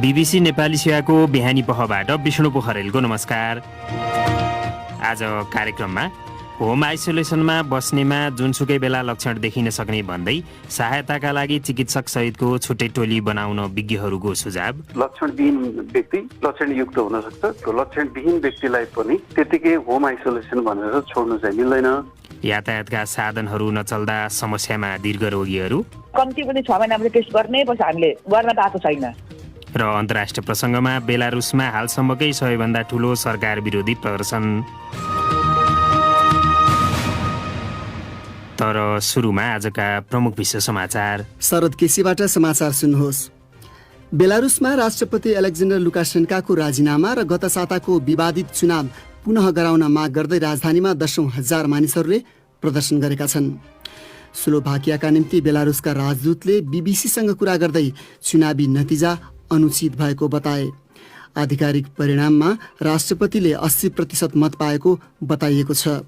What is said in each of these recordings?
BBC Nepali सेवाको बिहानी पहबाट विष्णु पोखरेलको नमस्कार। आज कार्यक्रममा होम आइसोलेसनमा बस्नेमा जुनसुकै बेला लक्षण देखिन सक्ने भन्दै सहायताका लागि चिकित्सक सहितको छुट्टै टोली बनाउन विज्ञहरूको सुझाव। लक्षणविहीन व्यक्ति लक्षणयुक्त हुन सक्छ। लक्षणविहीन व्यक्तिलाई पनि त्यतिकै होम आइसोलेसन भनेर छोड्नु चाहिँ मिल्दैन। यातायातका साधनहरू नचल्दा समस्यामा दीर्घ रोगीहरू, कम्ती पनि 6 महिनापछि टेस्ट गर्नै पर्छ, हामीले गर्न पाएको छैन। र अन्तर्राष्ट्रिय प्रसङ्गमा बेलारुसमा हालसम्मकै सबैभन्दा ठुलो सरकार विरोधी प्रदर्शन। तर सुरुमा आजका प्रमुख विश्व समाचार। शरद केसीबाट समाचार सुन्नुहोस्। बेलारुसमा राष्ट्रपति एलेक्जेन्डर लुकासेन्काको राजीनामा र गत साताको विवादित चुनाव पुनः गराउन माग गर्दै राजधानीमा 10,000 मानिसहरूले प्रदर्शन गरेका छन्। स्लोभाकियाका निम्ति बेलारुसका राजदूतले बीबीसीसँग कुरा गर्दै चुनावी नतिजा अनुचित भएको बताए। आधिकारिक परिणाममा राष्ट्रपतिले 80% मत पाएको बताइएको छ।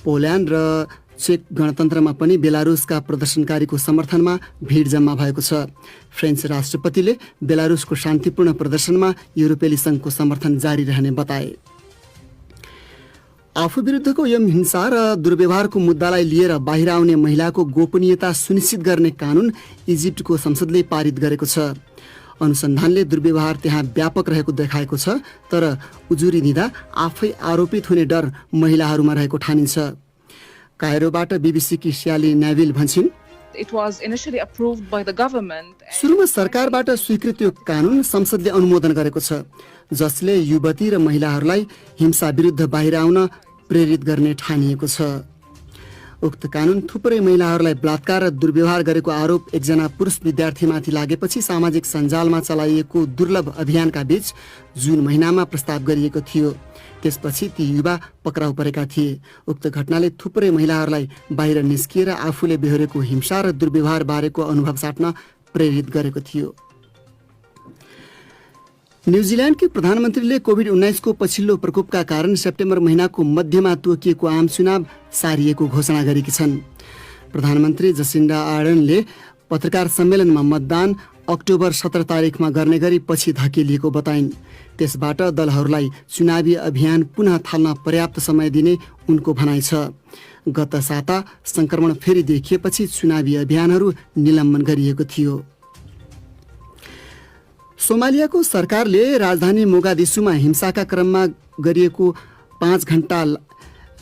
पोल्यान्ड र चेक गणतन्त्रमा पनि बेलारुसका प्रदर्शनकारीको समर्थनमा भिड जम्मा भएको छ। फ्रेन्च राष्ट्रपतिले बेलारुसको शान्तिपूर्ण प्रदर्शनमा युरोपेली सङ्घको समर्थन जारी रहने बताए। आफू विरुद्धको यौन हिंसा र दुर्व्यवहारको मुद्दालाई लिएर बाहिर आउने महिलाको गोपनीयता सुनिश्चित गर्ने कानुन इजिप्टको संसदले पारित गरेको छ। अनुसन्धानले दुर्व्यवहार त्यहाँ व्यापक रहेको देखाएको छ, तर उजुरी दिँदा आफै आरोपित हुने डर महिलाहरूमा रहेको ठानिन्छ। कायरोबाट बीबीसीकी श्याली नेभिल भन्छिन्, सुरुमा सरकारबाट स्वीकृत यो कानुन संसदले अनुमोदन गरेको छ, जसले युवती र महिलाहरूलाई हिंसा विरुद्ध बाहिर आउन प्रेरित गर्ने ठानिएको छ। उक्त कानुन थुप्रै महिलाहरूलाई बलात्कार र दुर्व्यवहार गरेको आरोप एकजना पुरुष विद्यार्थीमाथि लागेपछि सामाजिक सञ्जालमा चलाइएको दुर्लभ अभियानका बीच जुन महिनामा प्रस्ताव गरिएको थियो। त्यसपछि ती युवा पक्राउ परेका थिए। उक्त घटनाले थुप्रै महिलाहरूलाई बाहिर निस्किएर आफूले बेहोरेको हिंसा र दुर्व्यवहार बारेको अनुभव साट्न प्रेरित गरेको थियो। न्युजिल्यान्डकी प्रधानमन्त्रीले कोभिड-19 को पछिल्लो प्रकोपका कारण सेप्टेम्बर महिनाको मध्यमा तोकिएको आम चुनाव सारिएको घोषणा गरेकी छन्। प्रधानमन्त्री जसिन्डा आर्डनले पत्रकार सम्मेलनमा मतदान अक्टोबर 17 तारिखमा गर्ने गरी पछि धकेलिएको बताइन्। त्यसबाट दलहरूलाई चुनावी अभियान पुनः थाल्न पर्याप्त समय दिने उनको भनाइ छ। गत साता संक्रमण फेरि देखिएपछि चुनावी अभियानहरू निलम्बन गरिएको थियो। सोमालियाको सरकारले राजधानी मोगादिसुमा हिंसाका क्रममा गरिएको 5 घण्टा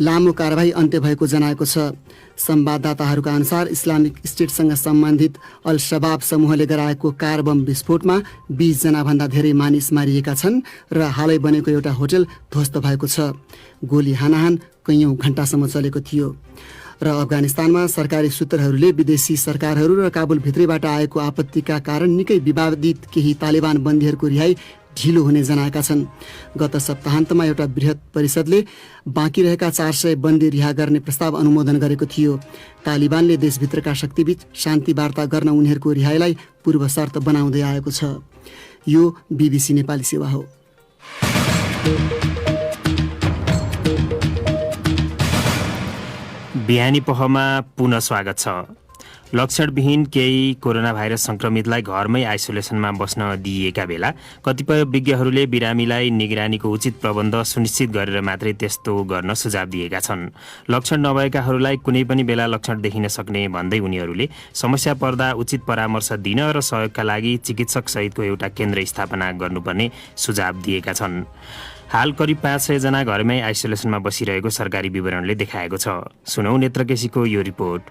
लामो कारबाही अन्त्य भएको जनाएको छ। संवाददाताहरूका अनुसार इस्लामिक स्टेटसँग सम्बन्धित अल शबाब समूहले गराएको कार बम विस्फोटमा 20 जनाभन्दा धेरै मानिस मारिएका छन् र हालै बनेको एउटा होटल ध्वस्त भएको छ। गोली हानाहान कैयौं घण्टासम्म चलेको थियो। र अफगानिस्तानमा सरकारी सूत्रहरूले विदेशी सरकारहरू र काबुल भित्रैबाट आएको आपत्तिका कारण निकै विवादित केही तालिबान बन्दीहरूको रिहाई ढिलो हुने जनाएका छन्। गत सप्ताहन्तमा एउटा बृहत परिषदले बाँकी रहेका 400 बन्दी रिहा गर्ने प्रस्ताव अनुमोदन गरेको थियो। तालिबानले देशभित्रका शक्तिबीच शान्ति वार्ता गर्न उनीहरूको रिहाईलाई पूर्व शर्त बनाउँदै आएको छ। यो बीबीसी नेपाली सेवा हो। बिहानी पहमा पुनः स्वागत छ। लक्षणविहीन केही कोरोना भाइरस संक्रमितलाई घरमै आइसोलेसनमा बस्न दिइएका बेला कतिपय विज्ञहरूले बिरामीलाई निगरानीको उचित प्रबन्ध सुनिश्चित गरेर मात्रै त्यस्तो गर्न सुझाव दिएका छन्। लक्षण नभएकाहरूलाई कुनै पनि बेला लक्षण देखिन सक्ने भन्दै उनीहरूले समस्या पर्दा उचित परामर्श दिन र सहयोगका लागि चिकित्सक सहितको एउटा केन्द्र स्थापना गर्नुपर्ने सुझाव दिएका छन्। हाल करिब 500 जना घरमै आइसोलेसनमा बसिरहेको सरकारी विवरणले देखाएको छ। सुनौ नेत्रकेशीको यो रिपोर्ट।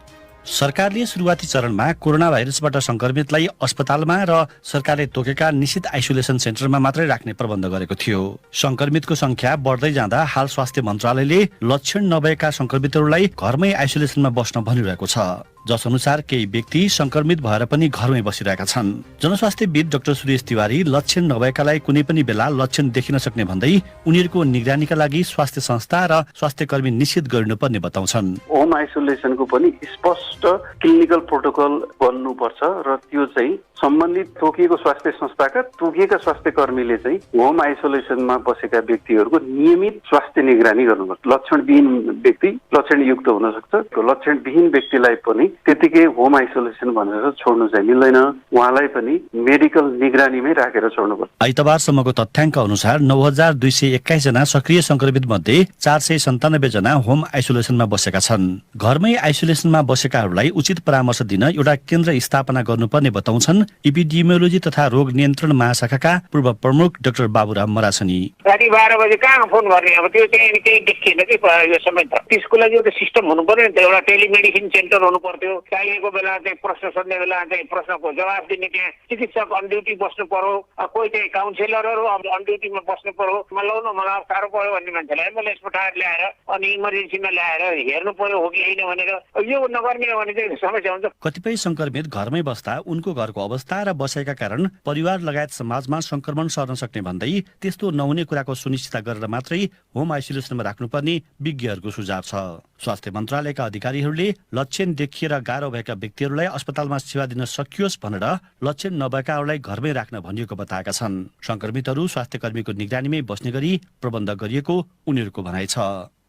सरकारले सुरुवाती चरणमा कोरोना भाइरसबाट संक्रमितलाई अस्पतालमा र सरकारले तोकेका निश्चित आइसोलेसन सेन्टरमा मात्रै राख्ने प्रबन्ध गरेको थियो। संक्रमितको संख्या बढ्दै जाँदा हाल स्वास्थ्य मन्त्रालयले लक्षण नभएका संक्रमितहरूलाई घरमै आइसोलेसनमा बस्न भनिरहेको छ, जस अनुसार केही व्यक्ति संक्रमित भएर पनि घरमै बसिरहेका छन्। जनस्वास्थ्यविद डाक्टर सुरेश तिवारी लक्षण नभएकालाई कुनै पनि बेला लक्षण देखिन सक्ने भन्दै उनीहरूको निगरानीका लागि स्वास्थ्य संस्था र स्वास्थ्यकर्मी निश्चित गर्नुपर्ने बताउँछन्। होम आइसोलेसनको पनि स्पष्ट क्लिनिकल प्रोटोकल बन्नुपर्छ र त्यो चाहिँ सम्बन्धित तोकिएको स्वास्थ्य संस्थाका तोकिएका स्वास्थ्य कर्मीले चाहिँ होम आइसोलेसनमा बसेका व्यक्तिहरूको नियमित स्वास्थ्य निगरानी गर्नुपर्छ। लक्षणविहीन व्यक्ति लक्षणयुक्त हुन सक्छ, लक्षणविहीन व्यक्तिलाई पनि त्यतिकै होम आइसोलेसन भनेर छोड्नु चाहिँ मिल्दैन, उहाँलाई पनि मेडिकल निगरानीमै राखेर छोड्नुपर्छ। आइतबारसम्मको तथ्याङ्क अनुसार 9221 जना सक्रिय संक्रमित मध्ये 497 जना होम आइसोलेसनमा बसेका छन्। घरमै आइसोलेसनमा बसेकाहरूलाई उचित परामर्श दिन एउटा केन्द्र स्थापना गर्नुपर्ने बताउँछन् इपिडेमियोलोजी तथा रोग नियन्त्रण महाशाखाका पूर्व प्रमुख डाक्टर बाबुराम मरासनी। राति 12 बजे कहाँ फोन गर्ने, अब त्यो चाहिँ केही देखिएन कि यो समय त। त्यसको लागि एउटा सिस्टम हुनु पर्यो नि त, एउटा टेलिमेडिसिन सेन्टर हुनु पर्थ्यो। चाहिएको बेला चाहिँ प्रश्न सोध्ने बेला चाहिँ प्रश्नको जवाफ दिने त्यहाँ चिकित्सक अन ड्युटी बस्नु पर्यो, कोही चाहिँ काउन्सिलरहरू अब अन ड्युटीमा बस्नु पर्यो। लौ न मलाई साह्रो पर्यो भन्ने मान्छेलाई एम्बुलेन्स पठाएर ल्याएर अनि इमर्जेन्सीमा ल्याएर हेर्नु पर्यो हो कि होइन भनेर यो नगर्ने हो भने चाहिँ समस्या हुन्छ। कतिपय संक्रमित घरमै बस्दा उनको घरको अवस्था र बसाइका कारण परिवार लगायत समाजमा संक्रमण सर्न सक्ने भन्दै त्यस्तो नहुने कुराको सुनिश्चित गरेर मात्रै होम आइसोलेसनमा राख्नुपर्ने विज्ञहरूको सुझाव छ। स्वास्थ्य मन्त्रालयका अधिकारीहरूले लक्षण देखिएर गाह्रो भएका व्यक्तिहरूलाई अस्पतालमा सेवा दिन सकियोस् भनेर लक्षण नभएकाहरूलाई घरमै राख्न भनिएको बताएका छन्। संक्रमितहरू स्वास्थ्य कर्मीको निगरानीमै बस्ने गरी प्रबन्ध गरिएको उनीहरूको भनाइ छ।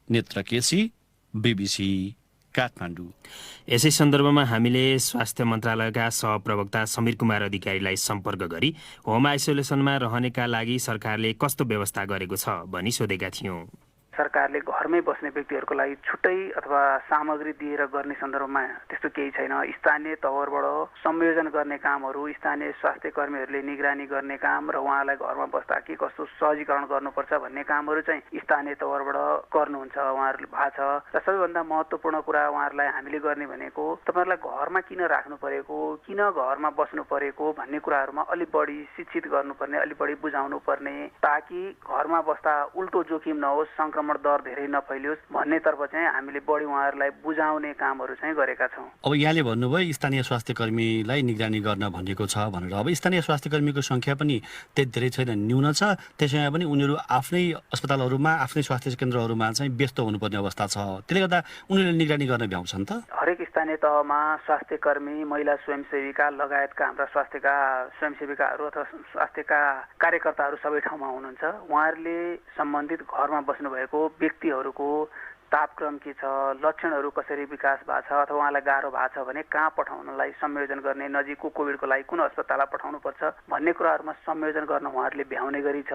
नेत्र केसी, BBC, काठमाडौँ। यसै सन्दर्भमा हामीले स्वास्थ्य मन्त्रालयका सहप्रवक्ता समीर कुमार अधिकारीलाई सम्पर्क गरी होम आइसोलेसनमा रहनेका लागि सरकारले कस्तो व्यवस्था गरेको छ भनी सोधेका थियौँ। सरकारले घरमै बस्ने व्यक्तिहरूको लागि छुट्टै अथवा सामग्री दिएर गर्ने सन्दर्भमा त्यस्तो केही छैन। स्थानीय तवरबाट संयोजन गर्ने कामहरू, स्थानीय स्वास्थ्य कर्मीहरूले निगरानी गर्ने काम र उहाँलाई घरमा बस्दा के कस्तो सहजीकरण गर्नुपर्छ भन्ने कामहरू चाहिँ स्थानीय तवरबाट गर्नुहुन्छ उहाँहरूले भएको छ। र सबैभन्दा महत्त्वपूर्ण कुरा उहाँहरूलाई हामीले गर्ने भनेको तपाईँहरूलाई घरमा किन राख्नु परेको, किन घरमा बस्नु परेको भन्ने कुराहरूमा अलिक बढी शिक्षित गर्नुपर्ने, अलिक बढी बुझाउनु पर्ने, ताकि घरमा बस्दा उल्टो जोखिम नहोस्, संक्रमण दर धेरै नफैलियोस् भन्नेतर्फ चाहिँ हामीले बढी उहाँहरूलाई बुझाउने कामहरू चाहिँ गरेका छौँ। अब यहाँले भन्नुभयो स्थानीय स्वास्थ्य कर्मीलाई निगरानी गर्न भनिएको छ भनेर। अब स्थानीय स्वास्थ्य कर्मीको संख्या पनि त्यति धेरै छैन, न्यून छ। त्यसैमा पनि उनीहरू आफ्नै अस्पतालहरूमा, आफ्नै स्वास्थ्य केन्द्रहरूमा चाहिँ व्यस्त हुनुपर्ने अवस्था छ। त्यसले गर्दा उनीहरूले निगरानी गर्न भ्याउँछन् त। हरेक स्थानीय तहमा स्वास्थ्य कर्मी, महिला स्वयंसेविका लगायतका हाम्रा स्वास्थ्यका स्वयंसेविकाहरू अथवा स्वास्थ्यका कार्यकर्ताहरू सबै ठाउँमा हुनुहुन्छ। उहाँहरूले सम्बन्धित घरमा बस्नुभएको व्यक्तिहरूको तापक्रम के छ, लक्षणहरू कसरी विकास भएको छ अथवा उहाँलाई गाह्रो भएको छ भने कहाँ पठाउनलाई संयोजन गर्ने, नजिकको कोभिडको लागि कुन अस्पतालमा पठाउनुपर्छ भन्ने कुराहरूमा संयोजन गर्न उहाँहरूले भ्याउने गरी छ।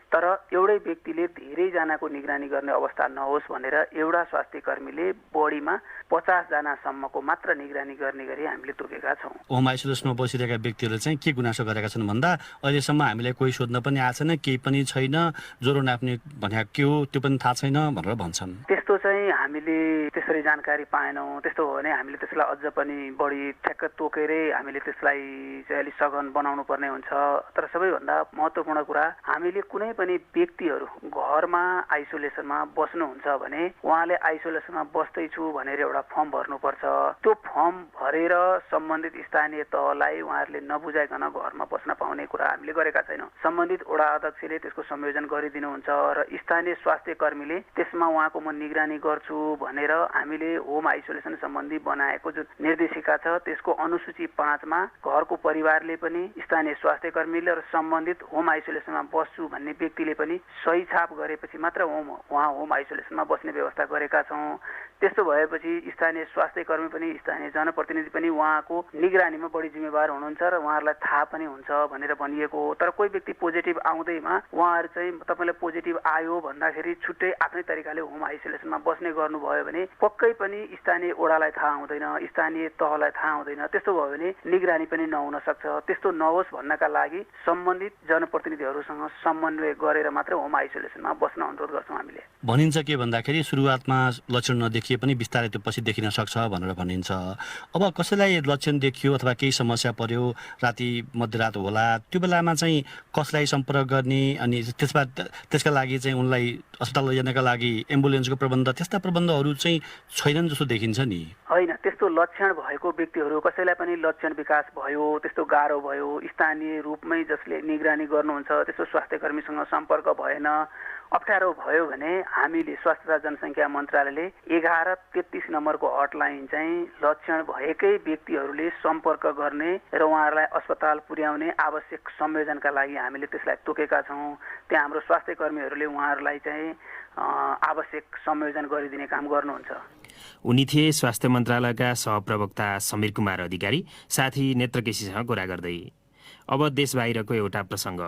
तर एउटै व्यक्तिले धेरैजनाको निगरानी गर्ने अवस्था नहोस् भनेर एउटा स्वास्थ्य कर्मीले बढीमा 50 जनासम्मको मात्र निगरानी गर्ने गरी हामीले तोकेका छौँ। होम आइसोलेसनमा बसिरहेका व्यक्तिहरूले चाहिँ के गुनासो गरेका छन् भन्दा अहिलेसम्म हामीलाई कोही सोध्न पनि आएको छैन, केही पनि छैन, ज्वरो नाप्ने भनेको के हो त्यो पनि थाहा छैन भनेर भन्छन्। त्यस्तो चाहिँ हामीले त्यसरी जानकारी पाएनौँ। त्यस्तो हो भने हामीले त्यसलाई अझ पनि बढी ठ्याक्क तोकेरै हामीले त्यसलाई चाहिँ अलिक सघन बनाउनु पर्ने हुन्छ। तर सबैभन्दा महत्त्वपूर्ण कुरा, हामीले कुनै पनि व्यक्तिहरू घरमा आइसोलेसनमा बस्नुहुन्छ भने उहाँले आइसोलेसनमा बस्दैछु भनेर एउटा फर्म भर्नुपर्छ। त्यो फर्म भरेर सम्बन्धित स्थानीय तहलाई उहाँहरूले नबुझाइकन घरमा बस्न पाउने कुरा हामीले गरेका छैनौँ। सम्बन्धित वडा अध्यक्षले त्यसको संयोजन गरिदिनुहुन्छ र स्थानीय स्वास्थ्य कर्मीले त्यसमा उहाँको म निगरानी गर्छु भनेर हामीले होम आइसोलेसन सम्बन्धी बनाएको जुन निर्देशिका छ त्यसको अनुसूची 5 मा घरको परिवारले पनि, स्थानीय स्वास्थ्य कर्मीले र सम्बन्धित होम आइसोलेसनमा बस्छु भन्ने व्यक्तिले पनि सही छाप गरेपछि मात्र उहाँ होम आइसोलेसनमा बस्ने व्यवस्था गरेका छौँ। त्यस्तो भएपछि स्थानीय स्वास्थ्य कर्मी पनि, स्थानीय जनप्रतिनिधि पनि उहाँको निगरानीमा बढी जिम्मेवार हुनुहुन्छ र उहाँहरूलाई थाहा पनि हुन्छ भनेर भनिएको हो। तर कोही व्यक्ति पोजिटिभ आउँदैमा उहाँहरू चाहिँ तपाईँलाई पोजिटिभ आयो भन्दाखेरि छुट्टै आफ्नै तरिकाले होम आइसोलेसनमा बस्ने गर्नुभयो भने पक्कै पनि स्थानीय वडालाई थाहा हुँदैन, स्थानीय तहलाई थाहा हुँदैन। त्यस्तो भयो भने निगरानी पनि नहुन सक्छ। त्यस्तो नहोस् भन्नका लागि सम्बन्धित जनप्रतिनिधिहरूसँग समन्वय गरेर मात्र होम आइसोलेसनमा बस्न अनुरोध गर्छौँ हामीले। भनिन्छ के भन्दाखेरि सुरुवातमा लक्षण नदेखिए पनि बिस्तारै त्यो पछि देखिन सक्छ भनेर भनिन्छ। अब कसैलाई लक्षण देखियो अथवा केही समस्या पर्यो, राति मध्यरात होला, त्यो बेलामा चाहिँ कसलाई सम्पर्क गर्ने अनि त्यसका लागि चाहिँ उनलाई अस्पताल लैजानका लागि एम्बुलेन्सको प्रबन्ध, त्यस्ता प्रबन्धहरू चाहिँ छैनन् जस्तो देखिन्छ नि। होइन, त्यस्तो लक्षण भएको व्यक्तिहरू कसैलाई पनि लक्षण विकास भयो, त्यस्तो गाह्रो भयो, स्थानीय रूपमै जसले निगरानी गर्नुहुन्छ त्यस्तो स्वास्थ्य कर्मीसँग सम्पर्क भएन, अप्ठ्यारो भयो भने हामीले स्वास्थ्य तथा जनसङ्ख्या मन्त्रालयले 1133 नम्बरको हटलाइन चाहिँ लक्षण भएकै व्यक्तिहरूले सम्पर्क गर्ने र उहाँहरूलाई अस्पताल पुर्याउने आवश्यक संयोजनका लागि हामीले त्यसलाई तोकेका छौँ। त्यहाँ हाम्रो स्वास्थ्य कर्मीहरूले उहाँहरूलाई चाहिँ आवश्यक संयोजन गरिदिने काम गर्नुहुन्छ। उनी थिए स्वास्थ्य मन्त्रालयका सहप्रवक्ता समीर कुमार अधिकारी। साथी नेत्रकेशीसँग कुरा गर्दै अब देशबाहिरको एउटा प्रसङ्ग।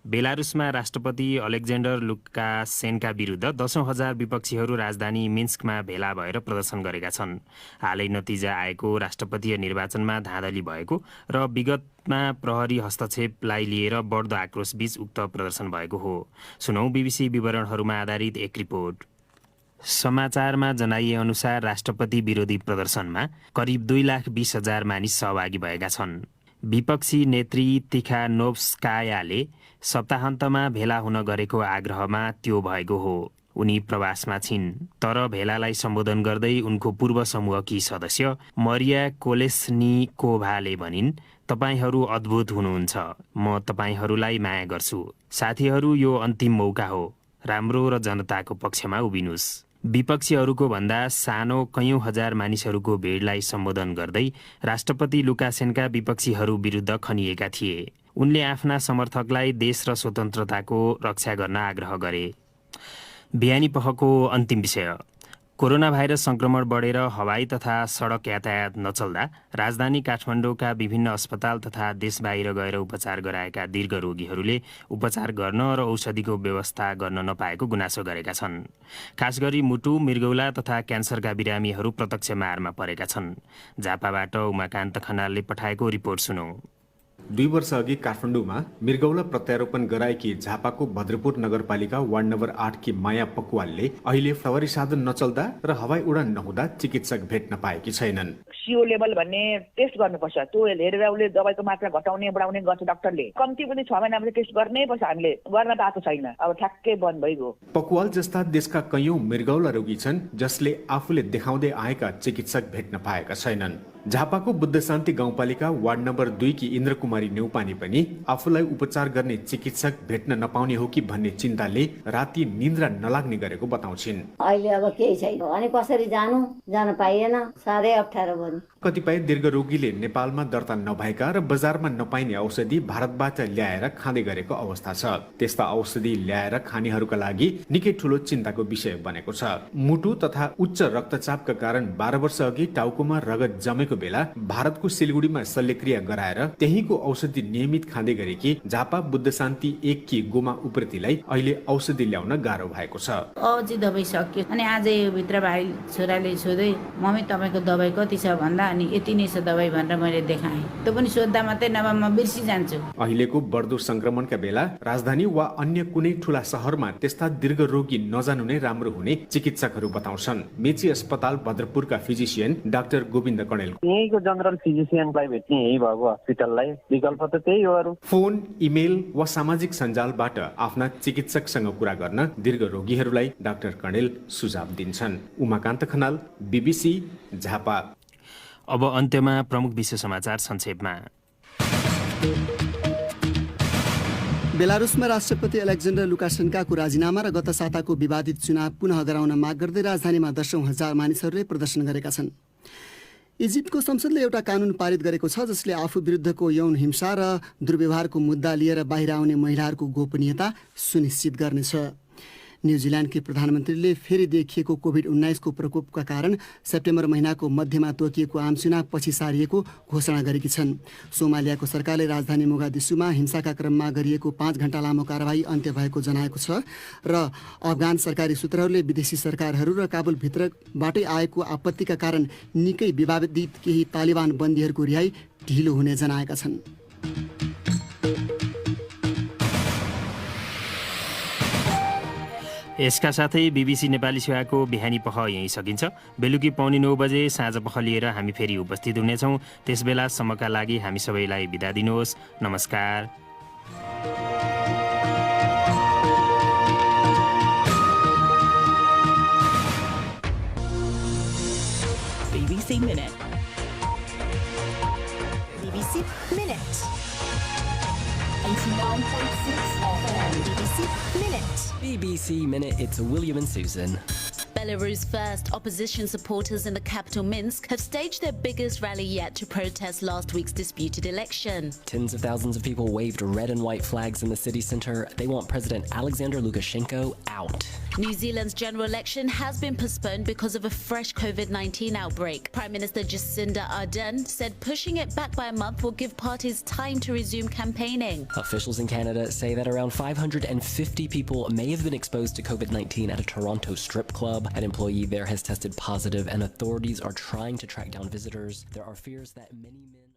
बेलारुसमा राष्ट्रपति अलेक्जेन्डर लुकासेन्का विरुद्ध 10,000 विपक्षीहरू राजधानी मिन्स्कमा भेला भएर प्रदर्शन गरेका छन्। हालै नतिजा आएको राष्ट्रपतीय निर्वाचनमा धाँधली भएको र विगतमा प्रहरी हस्तक्षेपलाई लिएर बढ्दो आक्रोशबीच उक्त प्रदर्शन भएको हो। सुनौ बीबीसी विवरणहरूमा आधारित एक रिपोर्ट। समाचारमा जनाइए अनुसार राष्ट्रपति विरोधी प्रदर्शनमा करिब 2,20,000 मानिस सहभागी भएका छन्। विपक्षी नेत्री तिखानोभस्कायाले सप्ताहन्तमा भेला हुन गरेको आग्रहमा त्यो भएको हो। उनी प्रवासमा छिन्। तर भेलालाई सम्बोधन गर्दै उनको पूर्व समूहकी सदस्य मरिया कोलेस्निकोभाले भनिन्, तपाईहरू अद्भुत हुनुहुन्छ। म तपाईहरूलाई माया गर्छु। साथीहरू, यो अन्तिम मौका हो। राम्रो र जनताको पक्षमा उभिनुस्। विपक्षीहरूको भन्दा सानो कयौं हजार मानिसहरूको भिडलाई सम्बोधन गर्दै राष्ट्रपति लुकासेन्का विपक्षीहरू विरुद्ध खनिएका थिए। उनले आफ्ना समर्थकलाई देश र स्वतन्त्रताको रक्षा गर्न आग्रह गरे। बिहानी पखको अन्तिम विषय। कोरोना भाइरस संक्रमण बढेर हवाई तथा सडक यातायात नचल्दा राजधानी काठमाडौँका विभिन्न अस्पताल तथा देश बाहिर गएर उपचार गराएका दीर्घ रोगीहरूले उपचार गर्न र औषधिको व्यवस्था गर्न नपाएको गुनासो गरेका छन्। खास गरी मुटु, मृगौला तथा क्यान्सरका बिरामीहरू प्रत्यक्ष मारमा परेका छन्। झापाबाट उमाकान्त खनालले पठाएको रिपोर्ट सुनौ। 2 वर्ष अघि काठमाडौँमा मृगौला प्रत्यारोपण गराएकी झापाको भद्रपुर नगरपालिका वार्ड नम्बर 8 की माया पकवालले अहिले सवारी साधन नचल्दा र हवाई उडान नहुँदा चिकित्सक भेट्न पाएकी छैनन्। CO लेभल भन्ने टेस्ट गर्नुपर्छ। त्यो हेरेर उसले दबाईको मात्रा घटाउने बढाउने गर्छ डाक्टरले। कम्ती पनि 6 महिनापछि टेस्ट गर्नै पर्छ। हामीले गर्न पाएको छैन। अब ठ्याक्कै बन्द भइगयो। पकवाल जस्ता देशका कयौं मृगौला रोगी छन् जसले आफूले देखाउँदै आएका चिकित्सक भेट्न पाएका छैनन्। झापाको बुद्ध शान्ति गाउँपालिका वार्ड नम्बर 2 की इन्द्र कुमारी नेउपाने पनि आफूलाई उपचार गर्ने चिकित्सक भेट्न नपाउने हो कि भन्ने चिन्ताले राति निन्द्रा नलाग्ने गरेको बताउँछिन्। अहिले अब केही छैन अनि कसरी जान पाइएन। साह्रै अप्ठ्यारो भयो। कतिपय दीर्घ रोगीले नेपालमा दर्ता नभएका र बजारमा नपाइने औषधि भारतबाट ल्याएर खाँदै गरेको अवस्था छ। त्यस्ता औषधि ल्याएर खानेहरूका लागि निकै ठूलो चिन्ताको विषय बनेको छ। मुटु तथा उच्च रक्तचापका कारण 12 वर्ष अघि टाउकोमा रगत जमेको बेला भारतको सिलगुडीमा शल्यक्रिया गराएर त्यहीको औषधि नियमित खाँदै गरेकी झापा बुद्ध शान्ति 1 की गोमा उप्रेतीलाई अहिले औषधि ल्याउन गाह्रो भएको छ। औषधि दबाई सक्यो अनि आज यो भित्र भाइ छोराले सोधे, मम्मी तपाईको दबाई कति छ भन्दा अनि यति नै छ दबाई भनेर मैले देखाएँ। त्यो पनि सोध्दा मात्रै नभए म बिर्सी जान्छु। अहिलेको बढ्दो संक्रमणका बेला राजधानी वा अन्य कुनै ठूला शहरमा त्यस्ता दीर्घ रोगी नजानु नै राम्रो हुने चिकित्सकहरू बताउँछन्। मेची अस्पताल भद्रपुरका फिजिशियन डाक्टर गोविन्द कणेल, यहीँको जनरल फिजिशियनलाई भेट्ने यही भएको हस्पिटललाई विकल्प त त्यही हो। फोन, इमेल वा सामाजिक सञ्जालबाट आफ्ना चिकित्सकसँग कुरा गर्न दीर्घ रोगीहरूलाई डाक्टर कणेल सुझाव दिन्छन्। उमाकान्त खनाल, बीबीसी, झापा। अब अन्त्यमा प्रमुख विश्व समाचार संक्षेपमा। बेलारुसमा राष्ट्रपति अलेक्जेन्डर लुकासेन्काको राजीनामा र गत साताको विवादित चुनाव पुनः गराउन माग गर्दै राजधानीमा 10,000 मानिसहरूले प्रदर्शन गरेका छन्। इजिप्टको संसदले एउटा कानुन पारित गरेको छ जसले आफू विरुद्धको यौन हिंसा र दुर्व्यवहारको मुद्दा लिएर बाहिर आउने महिलाहरूको गोपनीयता सुनिश्चित गर्नेछ। न्युजिल्यान्डकी प्रधानमन्त्रीले फेरि देखिएको कोभिड-19 को प्रकोपका कारण सेप्टेम्बर महिनाको मध्यमा तोकिएको आम चुनाव पछि सारिएको घोषणा गरेकी छन्। सोमालियाको सरकारले राजधानी मोगादिसुमा हिंसाका क्रममा गरिएको 5 घण्टा लामो कारबाही अन्त्य भएको जनाएको छ र अफगान सरकारी सूत्रहरूले विदेशी सरकारहरू र काबुलभित्रबाटै आएको आपत्तिका कारण निकै विवादित केही तालिबान बन्दीहरूको रिहाई ढिलो हुने जनाएका छन्। यसका साथै बीबीसी नेपाली सेवाको बिहानी पख यहीँ सकिन्छ। बेलुकी 9:15 बजे साँझ पख लिएर हामी फेरि उपस्थित हुनेछौँ। त्यसबेलासम्मका लागि हामी सबैलाई बिदा दिनुहोस्। नमस्कार। BBC Minute. BBC Minute. A 89.6 FM. BBC Minute. BBC Minute, it's William and Susan. Belarus first. Opposition supporters in the capital Minsk have staged their biggest rally yet to protest last week's disputed election. Tens of thousands of people waved red and white flags in the city centre. They want President Alexander Lukashenko out. New Zealand's general election has been postponed because of a fresh COVID-19 outbreak. Prime Minister Jacinda Ardern said pushing it back by a month will give parties time to resume campaigning. Officials in Canada say that around 550 people may have been exposed to COVID-19 at a Toronto strip club. An employee there has tested positive, and authorities are trying to track down visitors. There are fears that many men